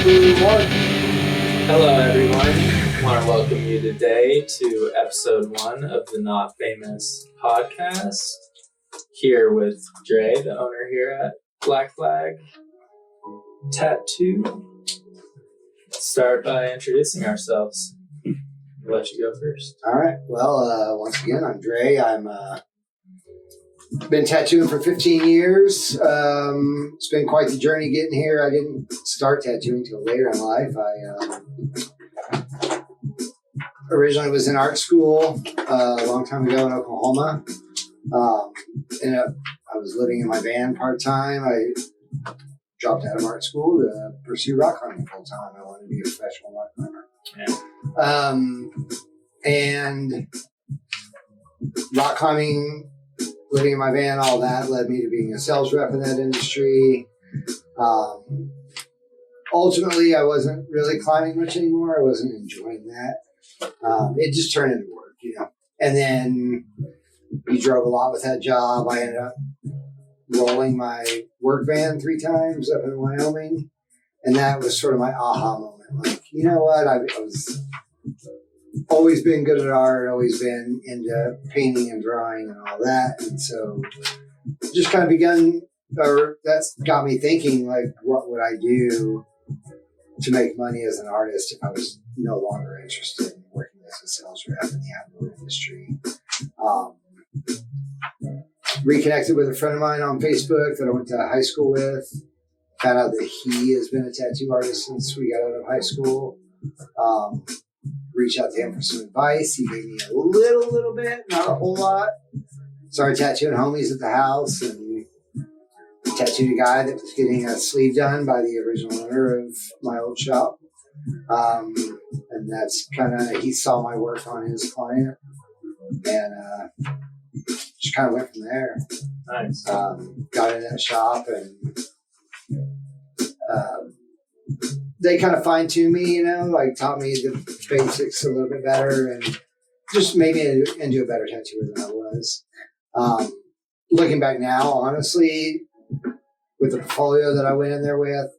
Hello, everyone. I want to welcome you today to episode 1 of the Not Famous podcast. Here with Dre, the owner here at Black Flag Tattoo. Let's start by introducing ourselves. I'll let you go first. All right. Well, once again, I'm Dre. I'm been tattooing for 15 years. It's been quite the journey getting here. I didn't start tattooing till later in life. I originally was in art school a long time ago in Oklahoma. And I was living in my van part-time. I dropped out of art school to pursue rock climbing full-time. I wanted to be a professional rock climber. And rock climbing, living in my van, all that led me to being a sales rep in that industry. Ultimately, I wasn't really climbing much anymore. I wasn't enjoying that. It just turned into work, And then we drove a lot with that job. I ended up rolling my work van 3 times up in Wyoming. And that was sort of my aha moment. Like, you know what? I was always been good at art, always been into painting and drawing and all that. And so just kind of that's got me thinking, like, what would I do to make money as an artist if I was no longer interested in working as a sales rep in the outdoor industry? Reconnected with a friend of mine on Facebook that I went to high school with. Found out that he has been a tattoo artist since we got out of high school. Reached out to him for some advice. He gave me a little bit, not a whole lot. Started tattooing homies at the house and tattooed a guy that was getting a sleeve done by the original owner of my old shop. And that's he saw my work on his client and just kind of went from there. Nice. Got in that shop and they kind of fine-tuned me, taught me the basics a little bit better and just made me into a better tattooer than I was. Looking back now, honestly, with the portfolio that I went in there with,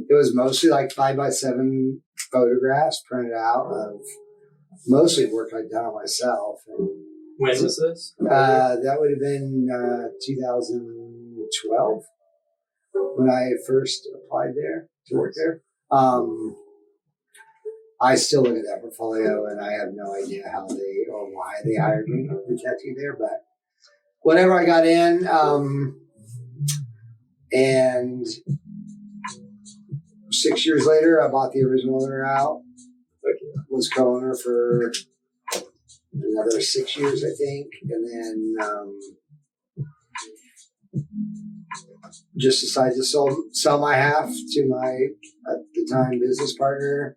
it was mostly like 5x7 photographs printed out of mostly work I'd done on myself. And when was this? That would have been 2012 when I first applied there to work there. I still look at that portfolio and I have no idea how or why they hired me to tattoo there, but whenever I got in, and 6 years later, I bought the original owner out. Was co-owner for another 6 years, I think, and then just decided to sell my half to my, at the time, business partner.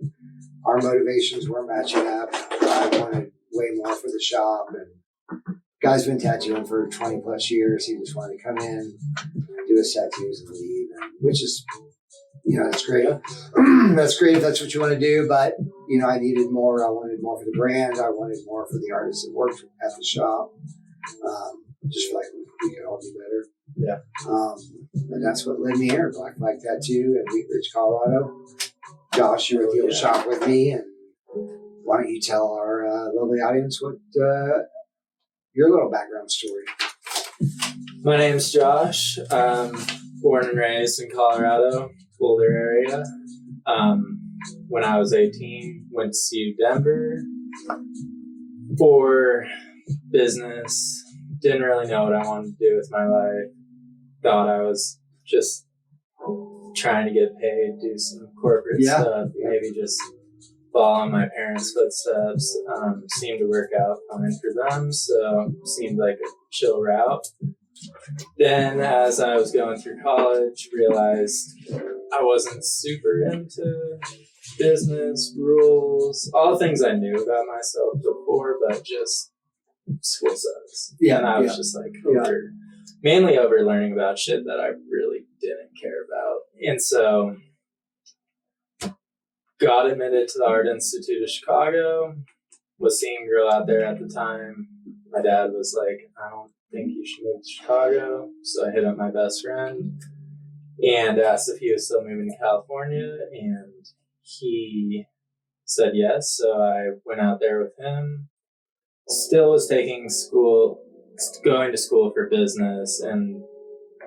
Our motivations weren't matching up. I wanted way more for the shop, and guy's been tattooing for 20 plus years. He just wanted to come in, do his tattoos and leave, which is, that's great. That's great if that's what you want to do, but, I needed more. I wanted more for the brand. I wanted more for the artists that worked at the shop. Just feel like we could all do better. Yeah. And that's what led me here, Black Flag Tattoo in Wheat Ridge, Colorado. Josh, you're at the old shop with me, and why don't you tell our lovely audience what your little background story? My name's Josh. Born and raised in Colorado, Boulder area. When I was 18, went to CU Denver for business. Didn't really know what I wanted to do with my life. Thought I was just trying to get paid, do some corporate stuff, maybe just follow in my parents' footsteps. Seemed to work out fine for them, so seemed like a chill route. Then as I was going through college, realized I wasn't super into business, rules, all the things I knew about myself before, but just school sucks. And I was just like mainly over learning about shit that I really didn't care about. And so got admitted to the Art Institute of Chicago, was seeing a girl out there at the time. My dad was like, I don't think you should move to Chicago. So I hit up my best friend. and asked if he was still moving to California, and he said yes. So I went out there with him. Still was going to school for business and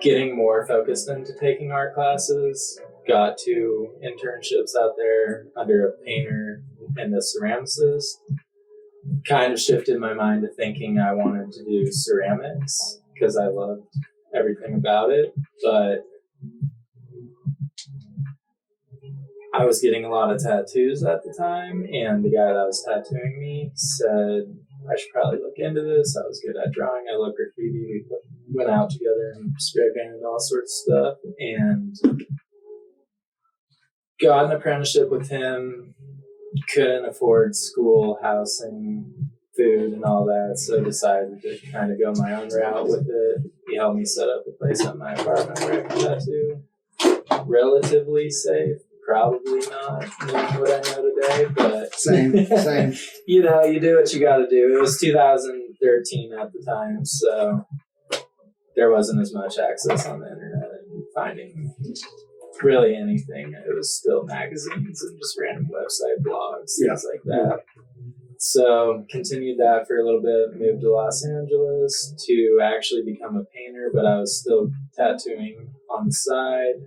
getting more focused into taking art classes. Got 2 internships out there under a painter and a ceramicist. Kind of shifted my mind to thinking I wanted to do ceramics because I loved everything about it. But I was getting a lot of tattoos at the time, and the guy that was tattooing me said I should probably look into this. I was good at drawing. I love graffiti. We went out together and spray painted all sorts of stuff, and got an apprenticeship with him. Couldn't afford school, housing, food, and all that, so decided to kind of go my own route with it. He helped me set up a place at my apartment where I can tattoo. Relatively safe. Probably not knowing what I know today, but Same. You know, you do what you got to do. It was 2013 at the time, so there wasn't as much access on the internet and finding really anything. It was still magazines and just random website blogs, things like that. So continued that for a little bit, moved to Los Angeles to actually become a painter, but I was still tattooing on the side.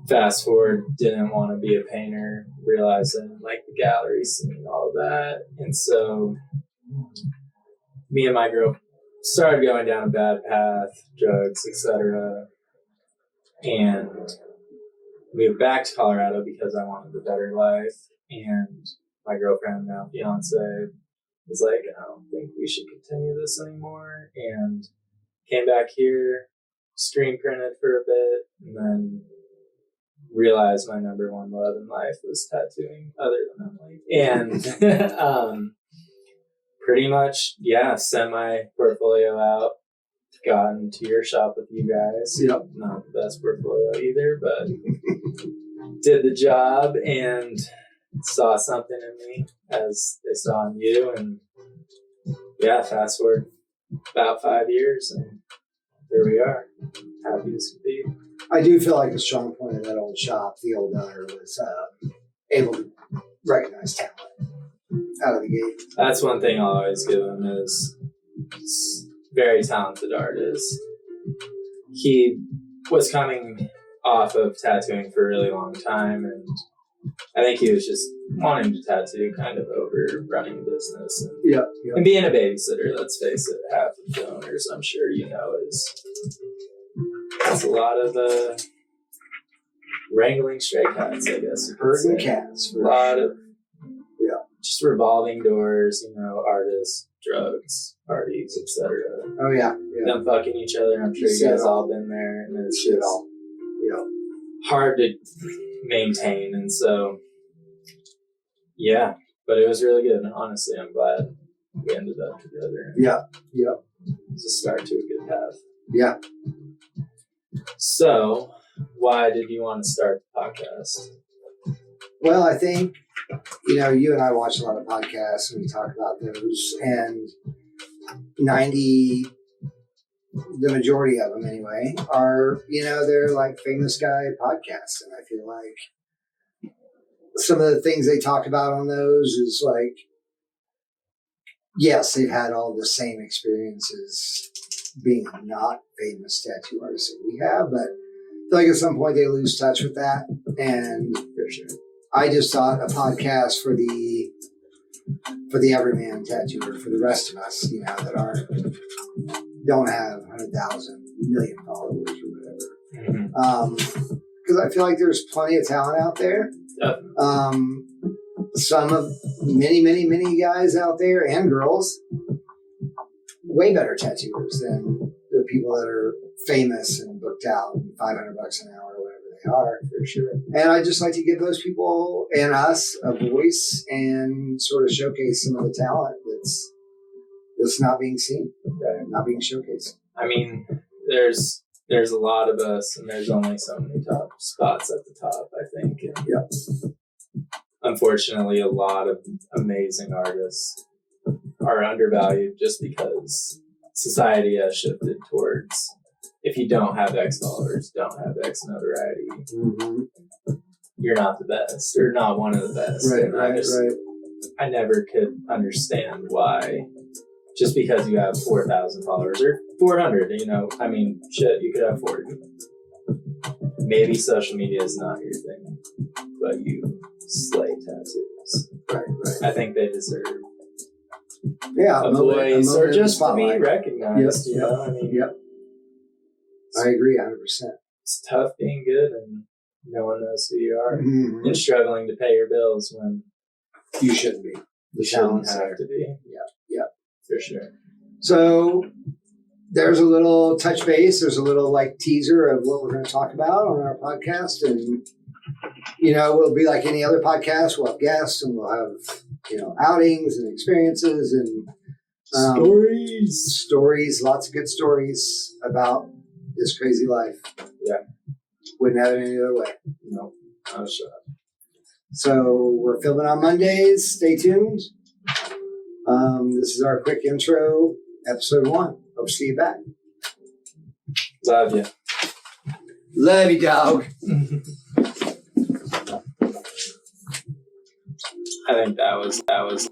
Fast forward, didn't want to be a painter, realized I didn't like the gallery scene, all of that. And so me and my girl started going down a bad path, drugs, etc. And moved back to Colorado because I wanted a better life. And my girlfriend, now fiance, was like, I don't think we should continue this anymore. And came back here, screen printed for a bit, and then realized my number one love in life was tattooing, other than Emily. And pretty much, sent my portfolio out, got into your shop with you guys. Yep. Not the best portfolio either, but did the job and saw something in me as they saw in you. And fast forward about 5 years, and here we are, happy as can be. I do feel like the strong point of that old shop, the old owner, was able to recognize talent out of the gate. That's one thing I'll always give him is very talented artist. He was coming off of tattooing for a really long time, and I think he was just wanting to tattoo kind of over running a business and being a babysitter. Let's face it, half of the owners, I'm sure you know, it's a lot of wrangling stray cats, I guess. Herding cats. A lot of just revolving doors, artists, drugs, parties, etc. Oh yeah. Them fucking each other. I'm sure you guys all been there, and it's just hard to maintain. And so, but it was really good. Honestly, I'm glad we ended up together. It's a start to a good path. Yeah. So, why did you want to start the podcast? Well, I think, you and I watch a lot of podcasts and we talk about those, and the majority of them anyway, are, they're like famous guy podcasts. And I feel like some of the things they talk about on those is like, yes, they've had all the same experiences being not famous tattoo artists that we have, but I feel like at some point they lose touch with that. And for sure, I just thought a podcast for the everyman tattooer, for the rest of us, that don't have 100,000 million followers or whatever. Because I feel like there's plenty of talent out there. Some of many guys out there and girls, way better tattooers than the people that are famous and booked out and $500 an hour or whatever they are, for sure. And I just like to give those people and us a voice and sort of showcase some of the talent that's not being seen, not being showcased. I mean, there's a lot of us, and there's only so many top spots at the top, I think. And unfortunately, a lot of amazing artists are undervalued just because society has shifted towards if you don't have X followers, don't have X notoriety, you're not the best or not one of the best. Right, And right. I never could understand why, just because you have 4,000 followers or 400, I mean, shit, you could have 40. Maybe social media is not your thing, but you slay tattoos. Right. I think they deserve Yeah, a voice or just to be spotlight. recognized. Yep. I mean, Yep. I agree 100%. it's tough being good and no one knows who you are Mhm. and struggling to pay your bills when You shouldn't be. you shouldn't have to be. Yeah. For sure. So there's a little touch base. There's a little teaser of what we're going to talk about on our podcast. And, we'll be like any other podcast. We'll have guests and we'll have, outings and experiences and stories, lots of good stories about this crazy life. Yeah. Wouldn't have it any other way. No, I was sure. So we're filming on Mondays. Stay tuned. This is our quick intro, episode 1. Hope to see you back. Love you. Love you, dog. I think that was